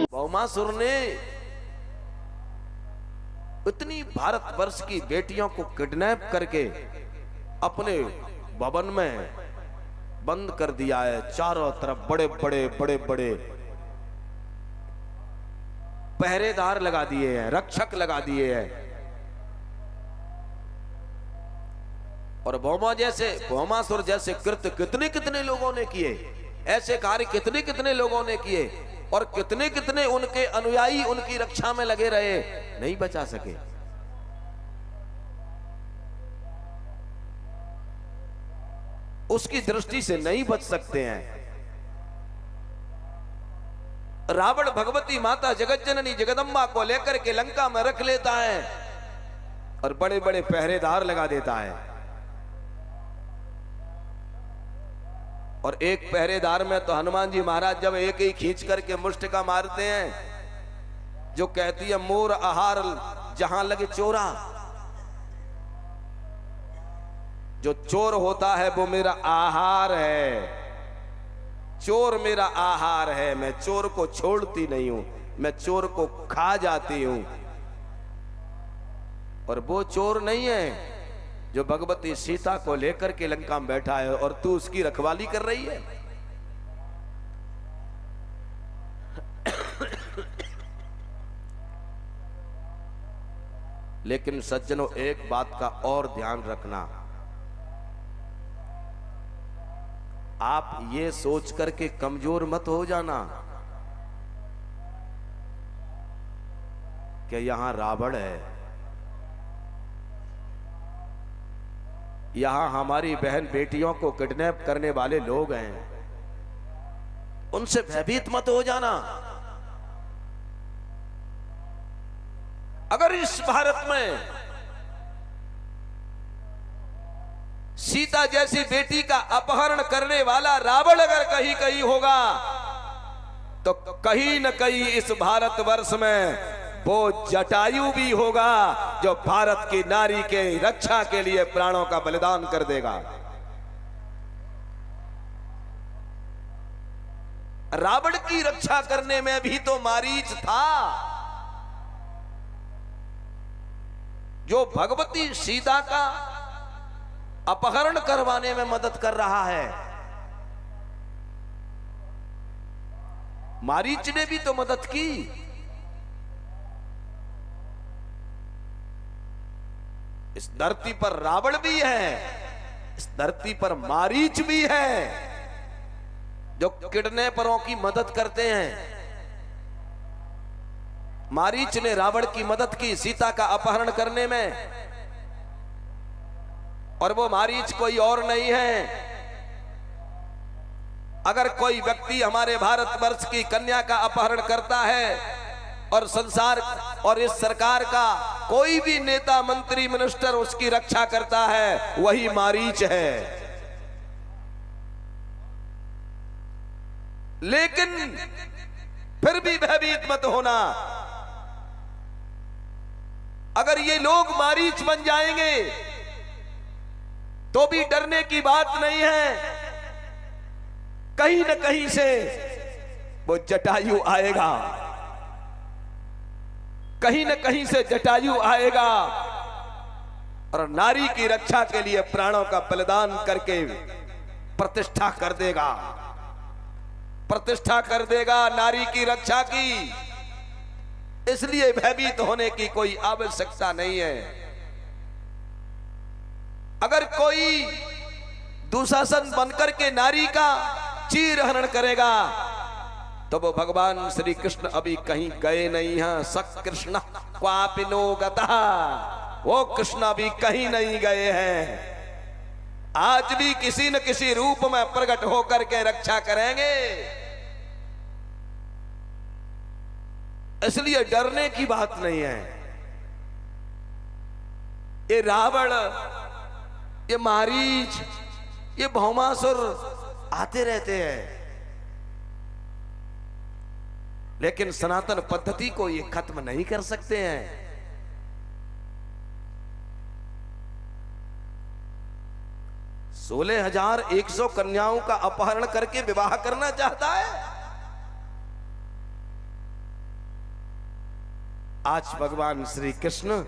भौमासुर ने इतनी भारतवर्ष की बेटियों को किडनैप करके अपने भवन में बंद कर दिया है। चारों तरफ बड़े बड़े पहरेदार लगा दिए हैं, रक्षक लगा दिए हैं। और भौमासुर जैसे कृत्य कितने कितने लोगों ने किए, ऐसे कार्य कितने कितने लोगों ने किए, और कितने कितने उनके अनुयायी उनकी रक्षा में लगे रहे, नहीं बचा सके। उसकी दृष्टि से नहीं बच सकते हैं। रावण भगवती माता जगज्जननी जगदम्बा को लेकर के लंका में रख लेता है और बड़े बड़े पहरेदार लगा देता है। और एक पहरेदार में तो हनुमान जी महाराज जब एक ही खींच करके मुष्टिका मारते हैं, जो कहती है मोर आहार जहां लगे चोरा। जो चोर होता है वो मेरा आहार है, चोर मेरा आहार है। मैं चोर को छोड़ती नहीं हूं, मैं चोर को खा जाती हूं। और वो चोर नहीं है जो भगवती सीता को लेकर के लंका में बैठा है और तू उसकी रखवाली कर रही है। लेकिन सज्जनों, एक बात का और ध्यान रखना, आप ये सोच करके कमजोर मत हो जाना कि यहां रावण है, यहां हमारी बहन बेटियों को किडनैप करने वाले लोग हैं, उनसे भयभीत मत हो जाना। अगर इस भारत में सीता जैसी बेटी का अपहरण करने वाला रावण अगर कहीं कहीं होगा, तो कहीं न कहीं इस भारतवर्ष में वो जटायु भी होगा जो भारत की नारी के रक्षा के लिए प्राणों का बलिदान कर देगा। रावण की रक्षा करने में भी तो मारीच था, जो भगवती सीता का अपहरण करवाने में मदद कर रहा है। मारीच ने भी तो मदद की। इस धरती पर रावण भी है, इस धरती पर मारीच भी है, जो किडनैपरों की मदद करते हैं। मारीच ने रावण की मदद की सीता का अपहरण करने में, और वो मारीच कोई और नहीं है। अगर कोई व्यक्ति हमारे भारतवर्ष की कन्या का अपहरण करता है और संसार और इस सरकार का कोई भी नेता मंत्री मिनिस्टर उसकी रक्षा करता है, वही मारीच है। लेकिन फिर भी भयभीत मत होना, अगर ये लोग मारीच बन जाएंगे तो भी डरने की बात नहीं है। कहीं न कहीं से वो जटायु आएगा, कहीं न कहीं से जटायु आएगा और नारी की रक्षा के लिए प्राणों का बलिदान करके प्रतिष्ठा कर देगा, प्रतिष्ठा कर देगा नारी की रक्षा की। इसलिए भयभीत होने की कोई आवश्यकता नहीं है। अगर कोई दुशासन बनकर के नारी का चीरहरण करेगा तो वो भगवान श्री कृष्ण अभी कहीं गए नहीं हैं। स कृष्ण क्वापिनो गतः, वो कृष्ण अभी कहीं नहीं गए हैं। आज भी किसी न किसी रूप में प्रकट होकर के रक्षा करेंगे। इसलिए डरने की बात नहीं है। ये रावण, ये मारीच, ये भौमासुर आते रहते हैं, लेकिन सनातन पद्धति को ये खत्म नहीं कर सकते हैं। 16,100 कन्याओं का अपहरण करके विवाह करना चाहता है। आज भगवान श्री कृष्ण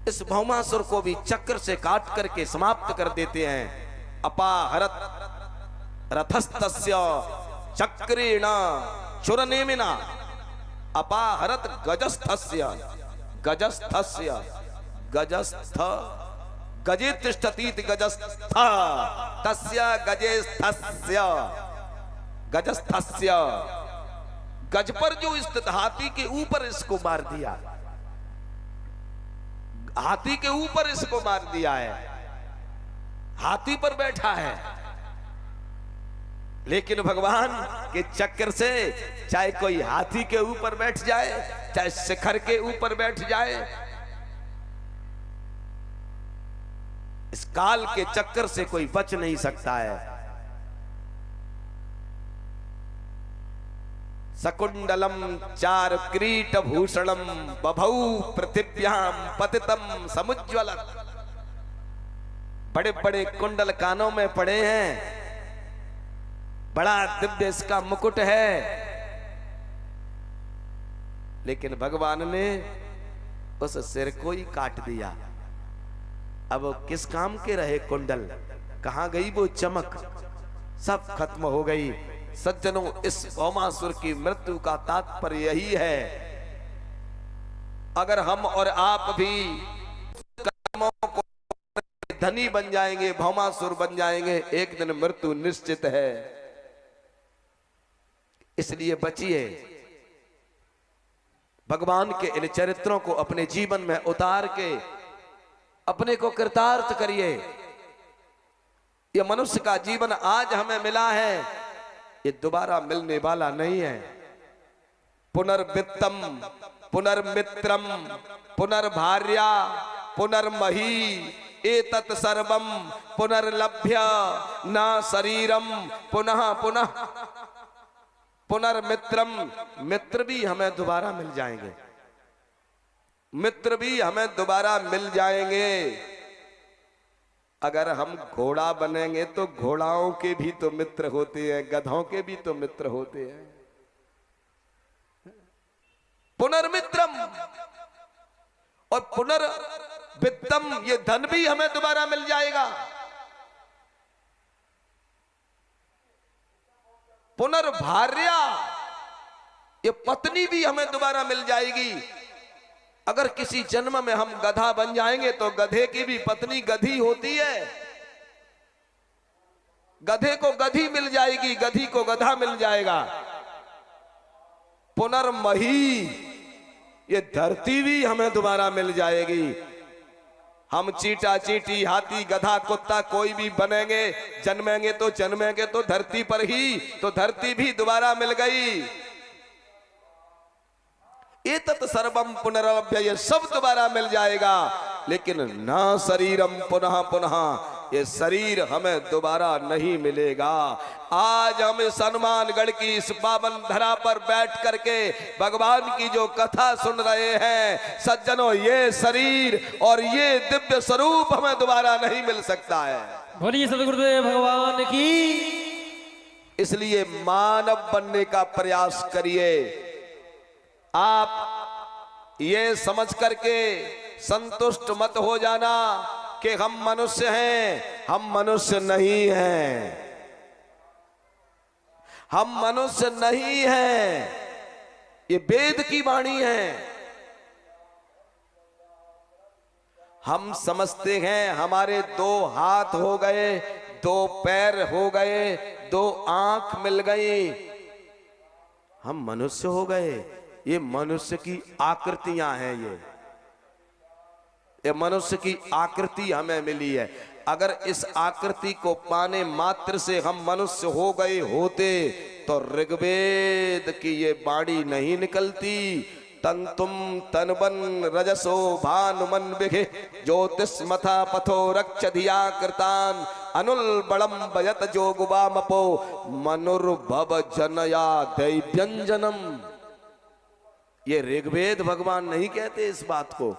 इस भौमासुर को भी चक्र से काट करके समाप्त कर देते हैं। अपाहरत रथस्तस्य चक्रेण चुरनेमिना अपाहरत गजस्थस्य गजस्थ गजे तिष्ठतीति गजस्थ तस्य गजस्थस्य गज पर जो स्थित हाथी के ऊपर इसको मार दिया, हाथी के ऊपर इसको मार दिया है, हाथी पर बैठा है। लेकिन भगवान के चक्र से चाहे कोई हाथी के ऊपर बैठ जाए, चाहे शिखर के ऊपर बैठ जाए, इस काल के चक्कर से कोई बच नहीं सकता है। सकुंडलम चार क्रीट भूषणम बभौ पृथिव्याम पतितम समुज्ज्वल। बड़े बड़े कुंडल कानों में पड़े हैं, बड़ा दिव्य इसका मुकुट है, लेकिन भगवान ने उस सिर को ही काट दिया। अब किस काम के रहे कुंडल, कहां गई वो चमक, सब खत्म हो गई। सज्जनों, इस भौमासुर की मृत्यु का तात्पर्य यही है, अगर हम और आप भी कर्मों को धनी बन जाएंगे, भौमासुर बन जाएंगे, एक दिन मृत्यु निश्चित है। इसलिए बचिए, भगवान के इन चरित्रों को अपने जीवन में उतार के अपने को कृतार्थ करिए। ये मनुष्य का जीवन आज हमें मिला है, ये दोबारा मिलने वाला नहीं है। पुनर्वित्तम पुनर्मित्रम पुनर्भार्या पुनर्मही एतत् सर्वम पुनर्लभ्य न शरीरम पुनः पुनः। पुनर्मित्रम, मित्र भी हमें दोबारा मिल जाएंगे, मित्र भी हमें दोबारा मिल जाएंगे। अगर हम घोड़ा बनेंगे तो घोड़ाओं के भी तो मित्र होते हैं, गधों के भी तो मित्र होते हैं। पुनर्मित्रम और पुनर्वित्तम, ये धन भी हमें दोबारा मिल जाएगा। पुनर्भार्या, ये पत्नी भी हमें दोबारा मिल जाएगी। अगर किसी जन्म में हम गधा बन जाएंगे तो गधे की भी पत्नी गधी होती है, गधे को गधी मिल जाएगी, गधी को गधा मिल जाएगा। पुनर्मही, ये धरती भी हमें दोबारा मिल जाएगी। हम चीटा चीटी हाथी गधा कुत्ता कोई भी बनेंगे, जन्मेंगे तो धरती पर ही, तो धरती भी दोबारा मिल गई। एतत् सर्वम पुनरलभ्य, ये सब दोबारा मिल जाएगा, लेकिन ना शरीरम पुनः पुनः, ये शरीर हमें दोबारा नहीं मिलेगा। आज हम इस हनुमानगढ़ की इस पावन धरा पर बैठ करके भगवान की जो कथा सुन रहे हैं, सज्जनों, ये शरीर और ये दिव्य स्वरूप हमें दोबारा नहीं मिल सकता है। बोलिए सद्गुरुदेव भगवान की। इसलिए मानव बनने का प्रयास करिए। आप ये समझ करके संतुष्ट मत हो जाना कि हम मनुष्य हैं, हम मनुष्य नहीं हैं, हम मनुष्य नहीं हैं। ये वेद की वाणी है। हम समझते हैं हमारे 2 हाथ हो गए, 2 पैर हो गए, 2 आंख मिल गई, हम मनुष्य हो गए। ये मनुष्य की आकृतियां हैं, ये मनुष्य की आकृति हमें मिली है। अगर इस आकृति को पाने मात्र से हम मनुष्य हो गए होते तो ऋग्वेद की ये वाणी नहीं निकलती। तंतुम तनवन रजसो भानुमन विघे ज्योतिष्मथा पथो रक्ष धिया कृतान अनुल बड़म बयत जोगुबामपो मनुर्भव जनया दैव्यंजनम। ये ऋग्वेद भगवान नहीं कहते इस बात को,